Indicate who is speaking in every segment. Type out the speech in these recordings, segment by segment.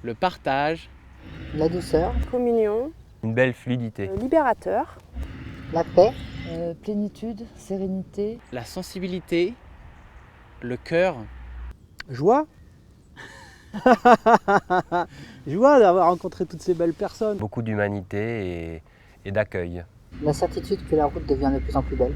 Speaker 1: le partage,
Speaker 2: la douceur,
Speaker 3: communion,
Speaker 4: une belle fluidité,
Speaker 3: libérateur,
Speaker 2: la paix,
Speaker 5: plénitude, sérénité,
Speaker 1: la sensibilité, le cœur,
Speaker 6: joie. Joie d'avoir rencontré toutes ces belles personnes.
Speaker 4: beaucoup d'humanité et d'accueil.
Speaker 2: la certitude que la route devient de plus en plus belle.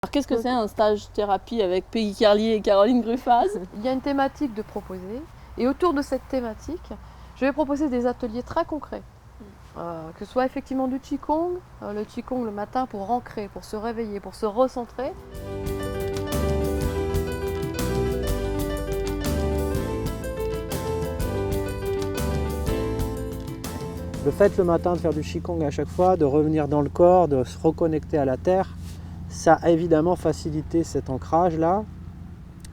Speaker 7: Alors qu'est-ce que c'est un stage thérapie avec Peggy Carlier et Caroline Gruffaz?
Speaker 3: Il y a une thématique de proposer et autour de cette thématique, je vais proposer des ateliers très concrets. Que ce soit effectivement du Qigong, le Qigong le matin pour ancrer, pour se réveiller, pour se recentrer.
Speaker 6: Le fait le matin de faire du Qigong à chaque fois, de revenir dans le corps, de se reconnecter à la terre, ça a évidemment facilité cet ancrage-là.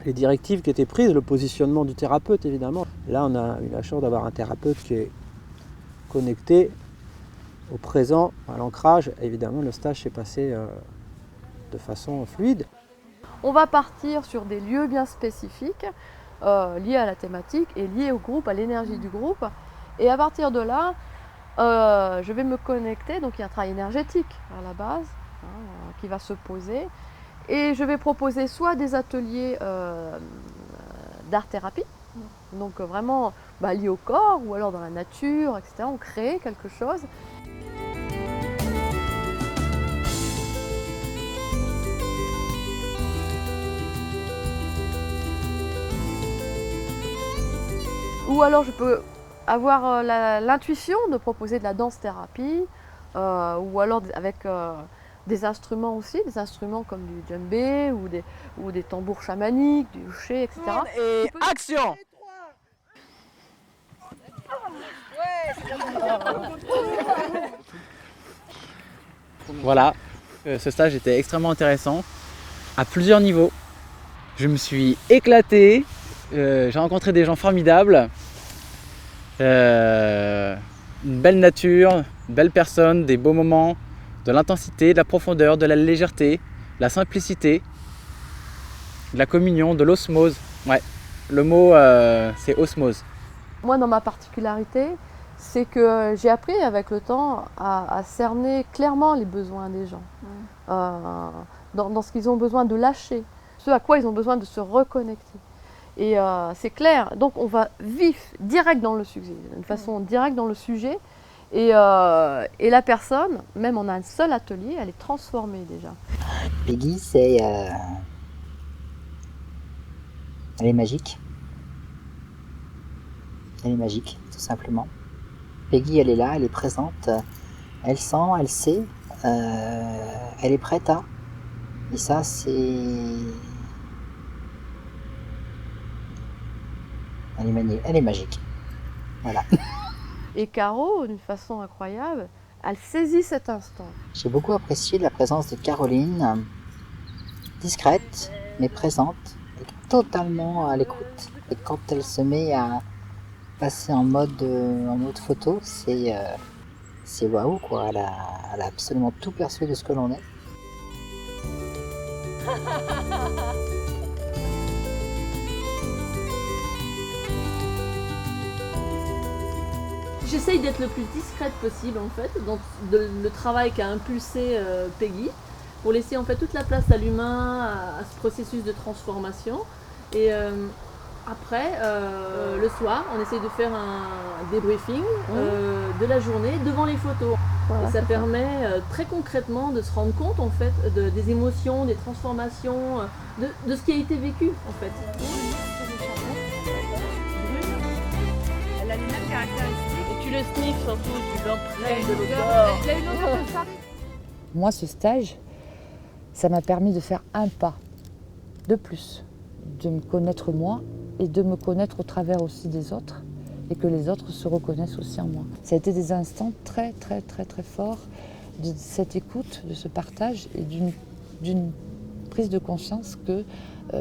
Speaker 6: Les directives qui étaient prises, le positionnement du thérapeute évidemment. Là on a eu la chance d'avoir un thérapeute qui est connecté au présent, à l'ancrage. Évidemment le stage s'est passé de façon fluide.
Speaker 3: On va partir sur des lieux bien spécifiques, liés à la thématique et liés au groupe, à l'énergie du groupe. Et à partir de là, je vais me connecter, donc il y a un travail énergétique à la base qui va se poser. Et je vais proposer soit des ateliers d'art-thérapie, donc vraiment liés au corps ou alors dans la nature, etc. On crée quelque chose. Ou alors je peux avoir l'intuition de proposer de la danse-thérapie, ou alors avec des instruments aussi, des instruments comme du djembé ou des tambours chamaniques, du houché, etc.
Speaker 1: et action! Voilà, ce stage était extrêmement intéressant à plusieurs niveaux. Je me suis éclaté, j'ai rencontré des gens formidables, une belle nature, une belle personne, des beaux moments, de l'intensité, de la profondeur, de la légèreté, de la simplicité, de la communion, de l'osmose. Ouais, le mot c'est osmose.
Speaker 3: Moi, dans ma particularité, c'est que j'ai appris avec le temps à cerner clairement les besoins des gens, dans ce qu'ils ont besoin de lâcher, ce à quoi ils ont besoin de se reconnecter. Et c'est clair, donc on va vif, direct dans le sujet, d'une façon directe dans le sujet. Et la personne, même en un seul atelier, elle est transformée déjà.
Speaker 2: Peggy, c'est... Elle est magique. Elle est magique, tout simplement. Peggy, elle est là, elle est présente. Elle sent, elle sait. Elle est prête à. Et ça, c'est... Elle est magique. Voilà.
Speaker 3: Et Caro, d'une façon incroyable, elle saisit cet instant.
Speaker 2: J'ai beaucoup apprécié la présence de Caroline, discrète, mais présente, et totalement à l'écoute. Et quand elle se met à passer en mode photo, c'est waouh quoi. Elle a absolument tout perçu de ce que l'on est.
Speaker 7: J'essaye d'être le plus discrète possible en fait, dans le travail qu'a impulsé Peggy, pour laisser en fait toute la place à l'humain, à ce processus de transformation. Et après, le soir, on essaye de faire un débriefing de la journée devant les photos. Voilà, et ça permet très concrètement de se rendre compte en fait des émotions, des transformations, de ce qui a été vécu en fait.
Speaker 3: Elle a les mêmes caractéristiques.
Speaker 7: Tu le sniffes surtout, tu l'imprègnes de l'odeur.
Speaker 3: Il y a une odeur de ça.
Speaker 5: Moi, ce stage, ça m'a permis de faire un pas de plus, de me connaître moi et de me connaître au travers aussi des autres et que les autres se reconnaissent aussi en moi. Ça a été des instants très, très, très, très forts de cette écoute, de ce partage et d'une prise de conscience que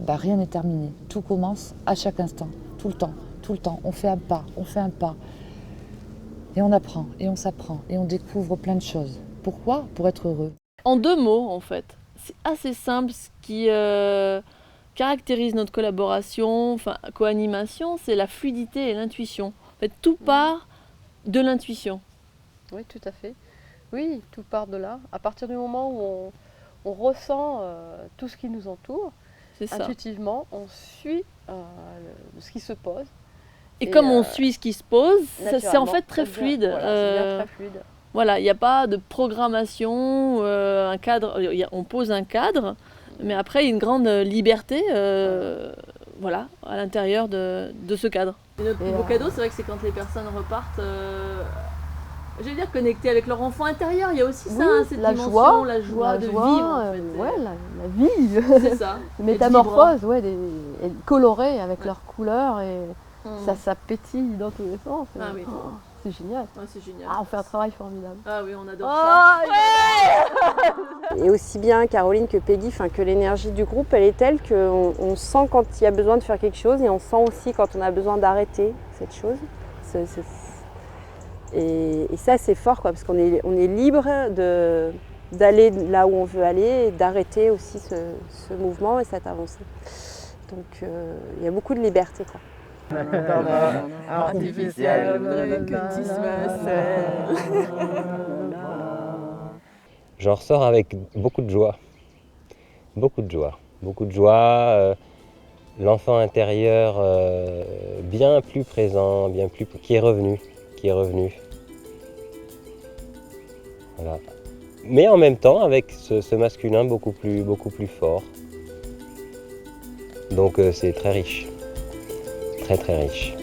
Speaker 5: rien n'est terminé. Tout commence à chaque instant, tout le temps. On fait un pas. Et on apprend, et on s'apprend, et on découvre plein de choses. Pourquoi ? Pour être heureux.
Speaker 7: En 2 mots, en fait, c'est assez simple. Ce qui caractérise notre collaboration, enfin co-animation, c'est la fluidité et l'intuition. En fait, tout part de l'intuition.
Speaker 3: Oui, tout à fait. Oui, tout part de là. À partir du moment où on ressent tout ce qui nous entoure,
Speaker 7: C'est ça.
Speaker 3: intuitivement, on suit ce qui se pose.
Speaker 7: Et comme on suit ce qui se pose, c'est en fait très
Speaker 3: ça devient-
Speaker 7: fluide.
Speaker 3: Voilà, ça devient très fluide.
Speaker 7: Voilà, il n'y a pas de programmation, un cadre. On pose un cadre, mais après il y a une grande liberté, voilà, à l'intérieur de ce cadre. Et notre plus beau cadeau, c'est vrai que c'est quand les personnes repartent, j'allais dire connectées avec leur enfant intérieur. Il y a aussi ça, hein, cette dimension, la joie de vivre. En fait.
Speaker 3: Ouais, la vie.
Speaker 7: C'est ça.
Speaker 3: La métamorphose, ouais, elle est colorée avec leurs couleurs et ça pétille dans tous les sens.
Speaker 7: Ah oui.
Speaker 3: C'est génial.
Speaker 7: Ouais, c'est génial.
Speaker 3: Ah, on fait un travail formidable.
Speaker 7: Ah oui, on adore ça.
Speaker 8: Et aussi bien Caroline que Peggy, que l'énergie du groupe, elle est telle qu'on sent quand il y a besoin de faire quelque chose et on sent aussi quand on a besoin d'arrêter cette chose. Et ça, c'est fort, parce qu'on est libre d'aller là où on veut aller et d'arrêter aussi ce mouvement et cette avancée. Donc il y a beaucoup de liberté, quoi.
Speaker 9: Artificiel, que tu
Speaker 4: J'en ressors avec beaucoup de joie. Beaucoup de joie. Beaucoup de joie. L'enfant intérieur bien plus présent, qui est revenu. Voilà. Mais en même temps avec ce masculin beaucoup plus fort. Donc c'est très riche. Très très riche.